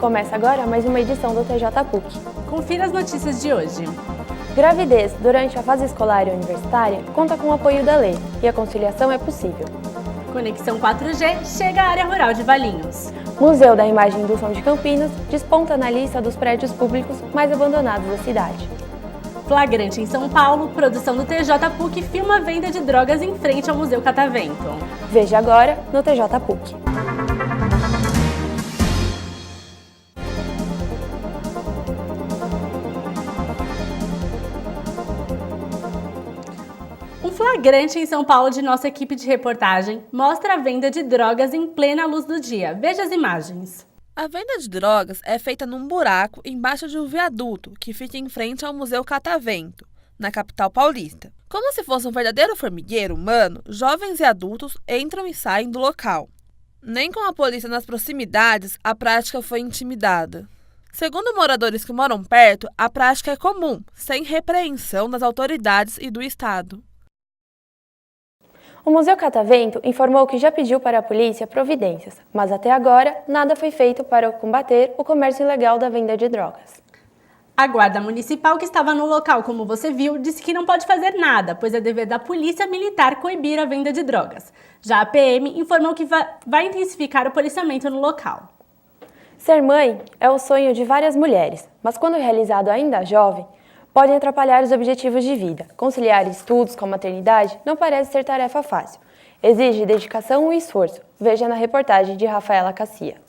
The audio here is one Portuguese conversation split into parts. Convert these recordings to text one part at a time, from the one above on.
Começa agora mais uma edição do TJ PUC. Confira as notícias de hoje. Gravidez durante a fase escolar e universitária conta com o apoio da lei e a conciliação é possível. Conexão 4G chega à área rural de Valinhos. Museu da Imagem e do Som de Campinas desponta na lista dos prédios públicos mais abandonados da cidade. Flagrante em São Paulo, produção do TJ PUC filma a venda de drogas em frente ao Museu Catavento. Veja agora no TJ PUC. Um flagrante em São Paulo de nossa equipe de reportagem mostra a venda de drogas em plena luz do dia. Veja as imagens. A venda de drogas é feita num buraco embaixo de um viaduto que fica em frente ao Museu Catavento, na capital paulista. Como se fosse um verdadeiro formigueiro humano, jovens e adultos entram e saem do local. Nem com a polícia nas proximidades, a prática foi intimidada. Segundo moradores que moram perto, a prática é comum, sem repreensão das autoridades e do Estado. O Museu Catavento informou que já pediu para a polícia providências, mas até agora nada foi feito para combater o comércio ilegal da venda de drogas. A guarda municipal que estava no local, como você viu, disse que não pode fazer nada, pois é dever da polícia militar coibir a venda de drogas. Já a PM informou que vai intensificar o policiamento no local. Ser mãe é o sonho de várias mulheres, mas quando realizado ainda jovem, pode atrapalhar os objetivos de vida. Conciliar estudos com a maternidade não parece ser tarefa fácil. Exige dedicação e esforço. Veja na reportagem de Rafaela Cassia.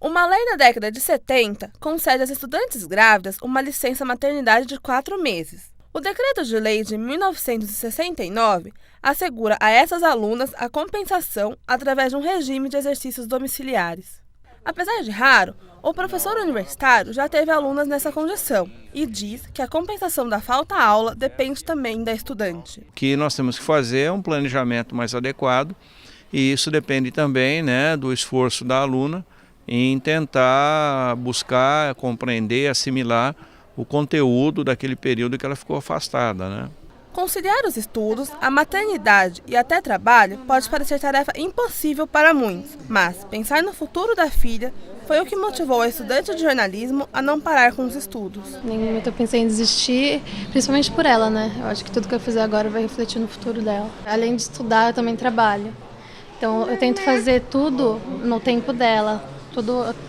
Uma lei na década de 70 concede às estudantes grávidas uma licença maternidade de 4 meses. O decreto de lei de 1969 assegura a essas alunas a compensação através de um regime de exercícios domiciliares. Apesar de raro, o professor universitário já teve alunas nessa condição e diz que a compensação da falta-aula depende também da estudante. O que nós temos que fazer é um planejamento mais adequado e isso depende também, do esforço da aluna em tentar buscar, compreender, assimilar o conteúdo daquele período que ela ficou afastada. Conciliar os estudos, a maternidade e até trabalho pode parecer tarefa impossível para muitos, mas pensar no futuro da filha foi o que motivou a estudante de jornalismo a não parar com os estudos. Em nenhum momento eu pensei em desistir, principalmente por ela, Eu acho que tudo que eu fizer agora vai refletir no futuro dela. Além de estudar, eu também trabalho. Então eu tento fazer tudo no tempo dela.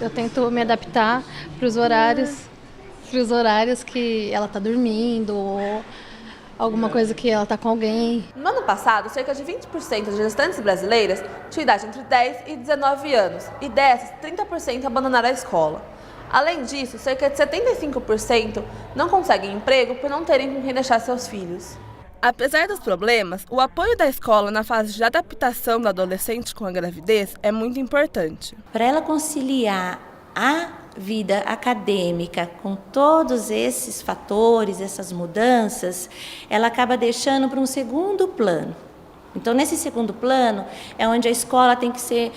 Eu tento me adaptar para os horários que ela está dormindo ou alguma coisa que ela está com alguém. No ano passado, cerca de 20% das gestantes brasileiras tinham idade entre 10 e 19 anos, e dessas, 30% abandonaram a escola. Além disso, cerca de 75% não conseguem emprego por não terem com quem deixar seus filhos. Apesar dos problemas, o apoio da escola na fase de adaptação do adolescente com a gravidez é muito importante. Para ela conciliar a vida acadêmica com todos esses fatores, essas mudanças, ela acaba deixando para um segundo plano. Então, nesse segundo plano, é onde a escola tem que ser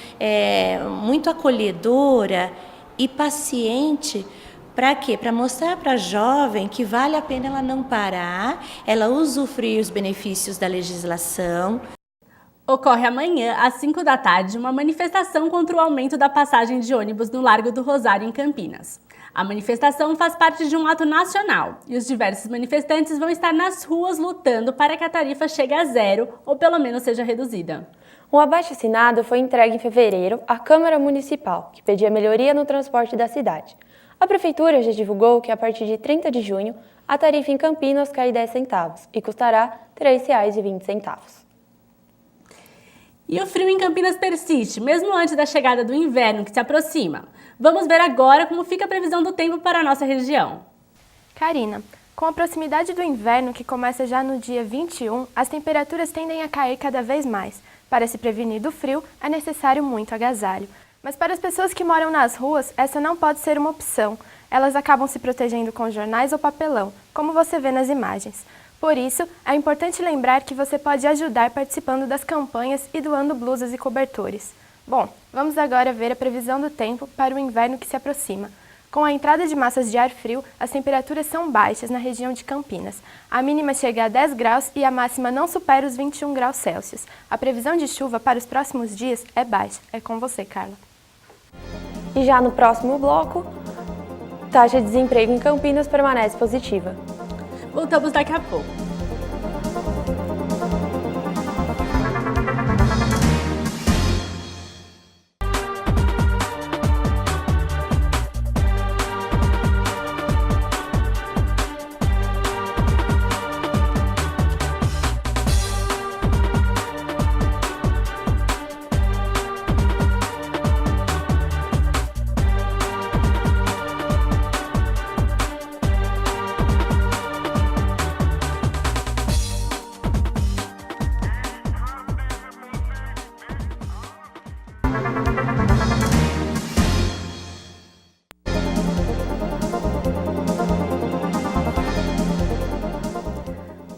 muito acolhedora e paciente. Para quê? Para mostrar para a jovem que vale a pena ela não parar, ela usufruir os benefícios da legislação. Ocorre amanhã, às 5 da tarde, uma manifestação contra o aumento da passagem de ônibus no Largo do Rosário, em Campinas. A manifestação faz parte de um ato nacional e os diversos manifestantes vão estar nas ruas lutando para que a tarifa chegue a zero ou pelo menos seja reduzida. Um abaixo-assinado foi entregue em fevereiro à Câmara Municipal, que pedia melhoria no transporte da cidade. A Prefeitura já divulgou que a partir de 30 de junho, a tarifa em Campinas cai 10 centavos e custará R$ 3,20. E o frio em Campinas persiste, mesmo antes da chegada do inverno que se aproxima. Vamos ver agora como fica a previsão do tempo para a nossa região. Karina, com a proximidade do inverno, que começa já no dia 21, as temperaturas tendem a cair cada vez mais. Para se prevenir do frio, é necessário muito agasalho. Mas para as pessoas que moram nas ruas, essa não pode ser uma opção. Elas acabam se protegendo com jornais ou papelão, como você vê nas imagens. Por isso, é importante lembrar que você pode ajudar participando das campanhas e doando blusas e cobertores. Bom, vamos agora ver a previsão do tempo para o inverno que se aproxima. Com a entrada de massas de ar frio, as temperaturas são baixas na região de Campinas. A mínima chega a 10 graus e a máxima não supera os 21 graus Celsius. A previsão de chuva para os próximos dias é baixa. É com você, Carla. E já no próximo bloco, taxa de desemprego em Campinas permanece positiva. Voltamos daqui a pouco.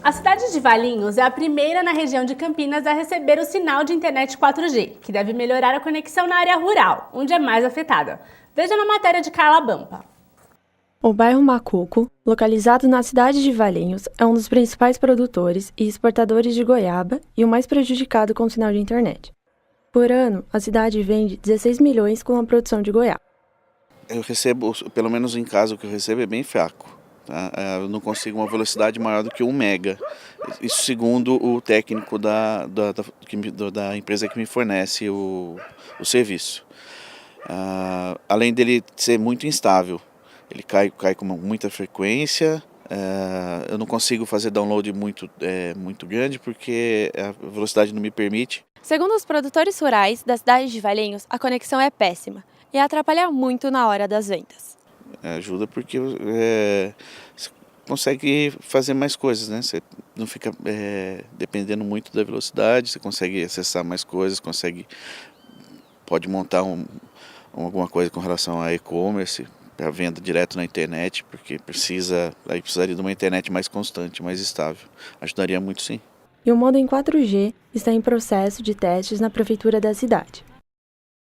A cidade de Valinhos é a primeira na região de Campinas a receber o sinal de internet 4G, que deve melhorar a conexão na área rural, onde é mais afetada. Veja na matéria de Carla Bampa. O bairro Macuco, localizado na cidade de Valinhos, é um dos principais produtores e exportadores de goiaba e o mais prejudicado com o sinal de internet. Por ano, a cidade vende 16 milhões com a produção de goiaba. Eu recebo, pelo menos em casa, o que eu recebo é bem fraco. Tá? Eu não consigo uma velocidade maior do que 1 mega. Isso segundo o técnico da empresa que me fornece o serviço. Além dele ser muito instável, ele cai com muita frequência. Eu não consigo fazer download muito grande porque a velocidade não me permite. Segundo os produtores rurais da cidade de Valinhos, a conexão é péssima e atrapalha muito na hora das vendas. Ajuda porque você consegue fazer mais coisas, né? Você não fica dependendo muito da velocidade, você consegue acessar mais coisas, pode montar alguma coisa com relação a e-commerce, para venda direto na internet, porque precisaria de uma internet mais constante, mais estável. Ajudaria muito, sim. E o modem 4G está em processo de testes na prefeitura da cidade.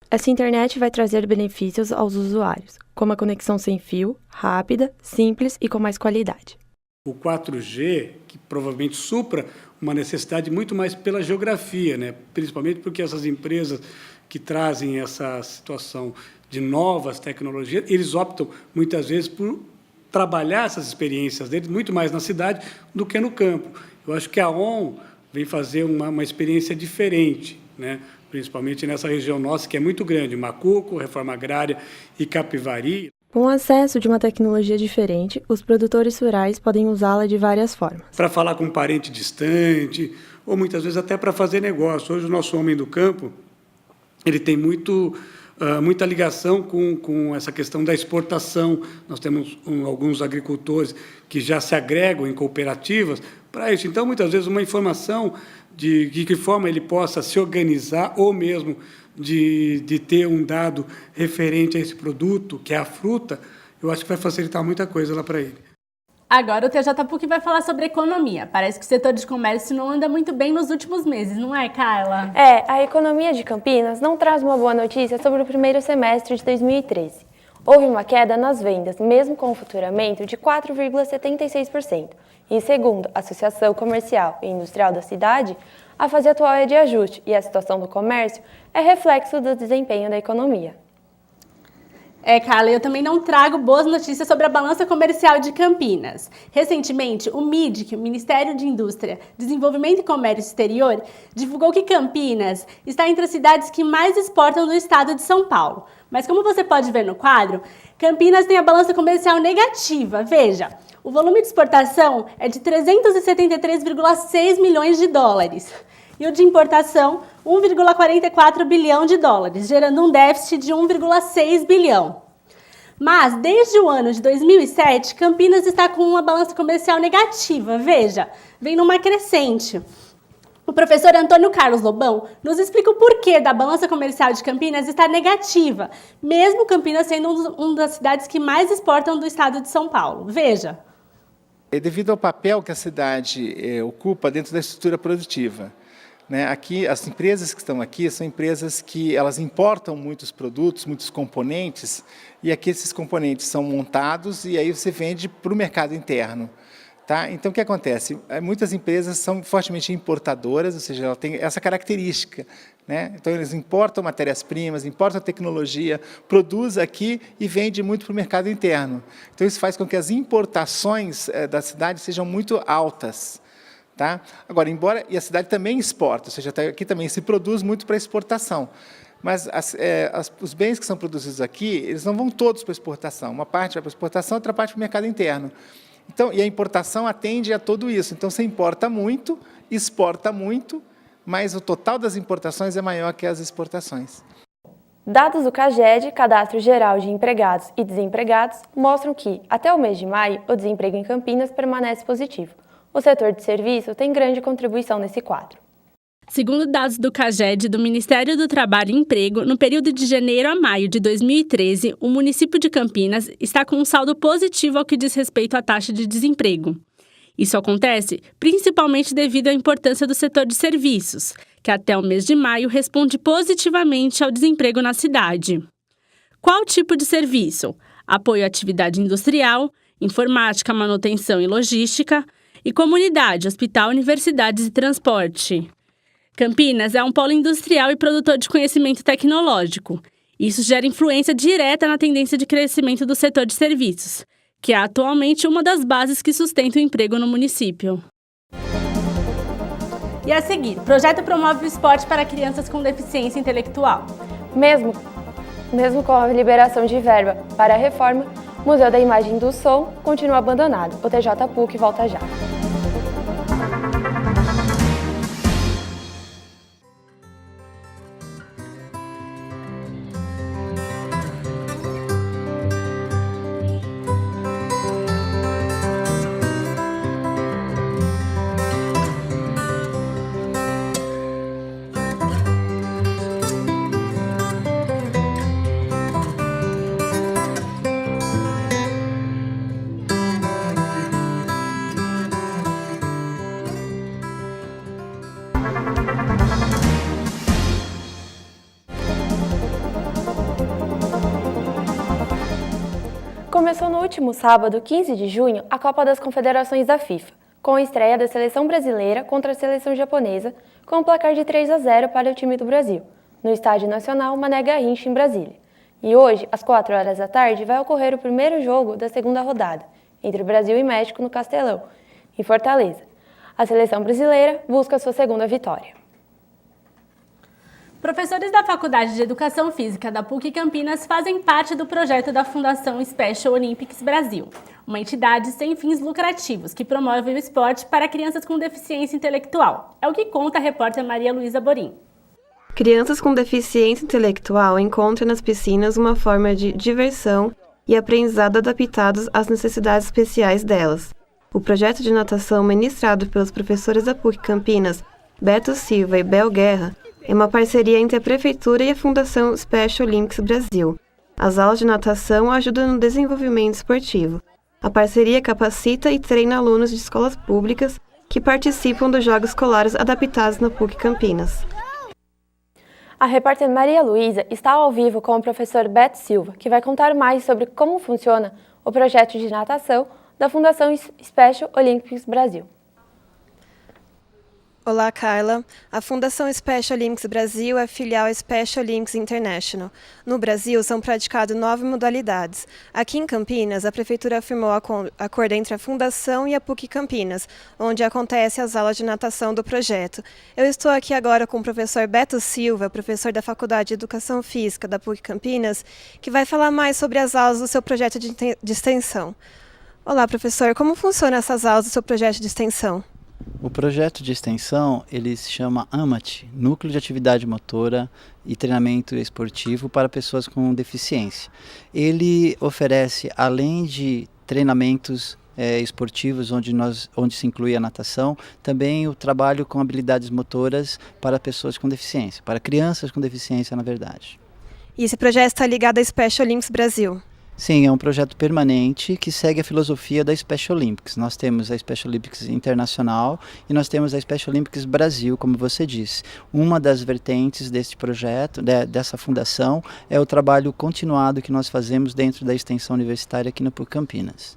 Essa internet vai trazer benefícios aos usuários, como a conexão sem fio, rápida, simples e com mais qualidade. O 4G, que provavelmente supra uma necessidade muito mais pela geografia, né? Principalmente porque essas empresas que trazem essa situação de novas tecnologias, eles optam muitas vezes por trabalhar essas experiências deles muito mais na cidade do que no campo. Eu acho que a ON vem fazer uma experiência diferente, né? Principalmente nessa região nossa, que é muito grande, Macuco, Reforma Agrária e Capivari. Com o acesso de uma tecnologia diferente, os produtores rurais podem usá-la de várias formas. Para falar com um parente distante, ou muitas vezes até para fazer negócio. Hoje o nosso homem do campo, ele tem muita ligação com essa questão da exportação. Nós temos alguns agricultores que já se agregam em cooperativas para isso. Então, muitas vezes, uma informação de que forma ele possa se organizar ou mesmo de ter um dado referente a esse produto, que é a fruta, eu acho que vai facilitar muita coisa lá para ele. Agora o TJ PUC vai falar sobre economia. Parece que o setor de comércio não anda muito bem nos últimos meses, não é, Carla? A economia de Campinas não traz uma boa notícia sobre o primeiro semestre de 2013. Houve uma queda nas vendas, mesmo com o faturamento de 4,76%. E segundo a Associação Comercial e Industrial da cidade, a fase atual é de ajuste e a situação do comércio é reflexo do desempenho da economia. Carla, eu também não trago boas notícias sobre a balança comercial de Campinas. Recentemente, o MIDIC, o Ministério de Indústria, Desenvolvimento e Comércio Exterior, divulgou que Campinas está entre as cidades que mais exportam do estado de São Paulo. Mas como você pode ver no quadro, Campinas tem a balança comercial negativa. Veja, o volume de exportação é de 373,6 milhões de dólares. E o de importação, 1,44 bilhão de dólares, gerando um déficit de 1,6 bilhão. Mas, desde o ano de 2007, Campinas está com uma balança comercial negativa. Veja, vem numa crescente. O professor Antônio Carlos Lobão nos explica o porquê da balança comercial de Campinas estar negativa, mesmo Campinas sendo uma das cidades que mais exportam do estado de São Paulo. Veja. Devido ao papel que a cidade ocupa dentro da estrutura produtiva. Aqui, as empresas que estão aqui são empresas que elas importam muitos produtos, muitos componentes, e aqui esses componentes são montados e aí você vende para o mercado interno. Tá? Então, o que acontece? Muitas empresas são fortemente importadoras, ou seja, ela tem essa característica, né? Então, eles importam matérias-primas, importam tecnologia, produz aqui e vende muito para o mercado interno. Então, isso faz com que as importações da cidade sejam muito altas. Tá? Agora, e a cidade também exporta, ou seja, aqui também se produz muito para exportação. Mas os bens que são produzidos aqui, eles não vão todos para exportação. Uma parte vai para exportação, outra parte para o mercado interno. Então, e a importação atende a tudo isso. Então, você importa muito, exporta muito, mas o total das importações é maior que as exportações. Dados do CAGED, Cadastro Geral de Empregados e Desempregados, mostram que, até o mês de maio, o desemprego em Campinas permanece positivo. O setor de serviço tem grande contribuição nesse quadro. Segundo dados do CAGED, do Ministério do Trabalho e Emprego, no período de janeiro a maio de 2013, o município de Campinas está com um saldo positivo ao que diz respeito à taxa de desemprego. Isso acontece principalmente devido à importância do setor de serviços, que até o mês de maio responde positivamente ao desemprego na cidade. Qual tipo de serviço? Apoio à atividade industrial, informática, manutenção e logística, e comunidade, hospital, universidades e transporte. Campinas é um polo industrial e produtor de conhecimento tecnológico. Isso gera influência direta na tendência de crescimento do setor de serviços, que é atualmente uma das bases que sustenta o emprego no município. E a seguir, o projeto promove o esporte para crianças com deficiência intelectual. Mesmo com a liberação de verba para a reforma, o Museu da Imagem do Som continua abandonado. O TJ PUC volta já. Começou no último sábado, 15 de junho, a Copa das Confederações da FIFA, com a estreia da seleção brasileira contra a seleção japonesa, com um placar de 3-0 para o time do Brasil, no Estádio Nacional Mané Garrincha, em Brasília. E hoje, às 4 horas da tarde, vai ocorrer o primeiro jogo da segunda rodada, entre Brasil e México no Castelão, em Fortaleza. A seleção brasileira busca sua segunda vitória. Professores da Faculdade de Educação Física da PUC Campinas fazem parte do projeto da Fundação Special Olympics Brasil, uma entidade sem fins lucrativos que promove o esporte para crianças com deficiência intelectual. É o que conta a repórter Maria Luísa Borim. Crianças com deficiência intelectual encontram nas piscinas uma forma de diversão e aprendizado adaptados às necessidades especiais delas. O projeto de natação ministrado pelos professores da PUC Campinas, Beto Silva e Bel Guerra, é uma parceria entre a Prefeitura e a Fundação Special Olympics Brasil. As aulas de natação ajudam no desenvolvimento esportivo. A parceria capacita e treina alunos de escolas públicas que participam dos Jogos Escolares adaptados na PUC Campinas. A repórter Maria Luísa está ao vivo com o professor Beto Silva, que vai contar mais sobre como funciona o projeto de natação da Fundação Special Olympics Brasil. Olá, Carla. A Fundação Special Olympics Brasil é filial Special Olympics International. No Brasil, são praticadas 9 modalidades. Aqui em Campinas, a Prefeitura firmou acordo entre a Fundação e a PUC Campinas, onde acontecem as aulas de natação do projeto. Eu estou aqui agora com o professor Beto Silva, professor da Faculdade de Educação Física da PUC Campinas, que vai falar mais sobre as aulas do seu projeto de extensão. Olá, professor. Como funcionam essas aulas do seu projeto de extensão? O projeto de extensão, ele se chama AMAT, Núcleo de Atividade Motora e Treinamento Esportivo para Pessoas com Deficiência. Ele oferece, além de treinamentos esportivos, onde se inclui a natação, também o trabalho com habilidades motoras para pessoas com deficiência, para crianças com deficiência, na verdade. E esse projeto está ligado à Special Olympics Brasil? Sim, é um projeto permanente que segue a filosofia da Special Olympics. Nós temos a Special Olympics Internacional e nós temos a Special Olympics Brasil, como você disse. Uma das vertentes deste projeto, dessa fundação, é o trabalho continuado que nós fazemos dentro da extensão universitária aqui no PUC Campinas.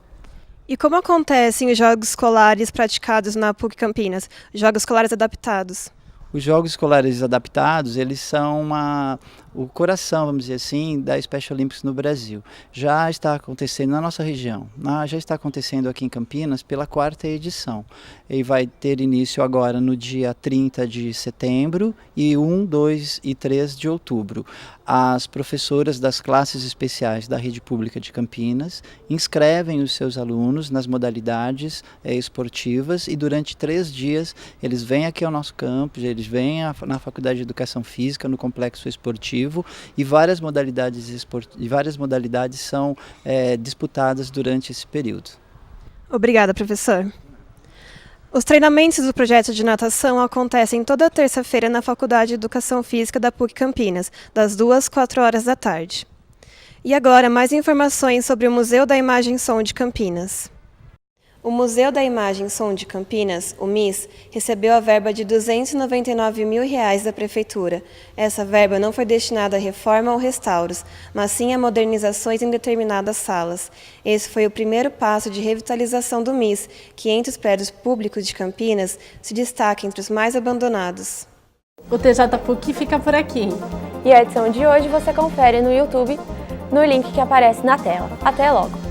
E como acontecem os jogos escolares praticados na PUC Campinas, jogos escolares adaptados? Os Jogos Escolares Adaptados, eles são o coração, vamos dizer assim, da Special Olympics no Brasil. Já está acontecendo na nossa região, já está acontecendo aqui em Campinas pela 4ª edição. E vai ter início agora no dia 30 de setembro e 1, 2 e 3 de outubro. As professoras das classes especiais da Rede Pública de Campinas inscrevem os seus alunos nas modalidades esportivas e durante 3 dias eles vêm aqui ao nosso campus, eles vêm na Faculdade de Educação Física, no Complexo Esportivo, e várias modalidades são disputadas durante esse período. Obrigada, professor. Os treinamentos do projeto de natação acontecem toda terça-feira na Faculdade de Educação Física da PUC Campinas, das 2 às 4 horas da tarde. E agora, mais informações sobre o Museu da Imagem e Som de Campinas. O Museu da Imagem e Som de Campinas, o MIS, recebeu a verba de R$ 299 mil da Prefeitura. Essa verba não foi destinada a reforma ou restauros, mas sim a modernizações em determinadas salas. Esse foi o primeiro passo de revitalização do MIS, que entre os prédios públicos de Campinas se destaca entre os mais abandonados. O TJ PUC fica por aqui. E a edição de hoje você confere no YouTube, no link que aparece na tela. Até logo!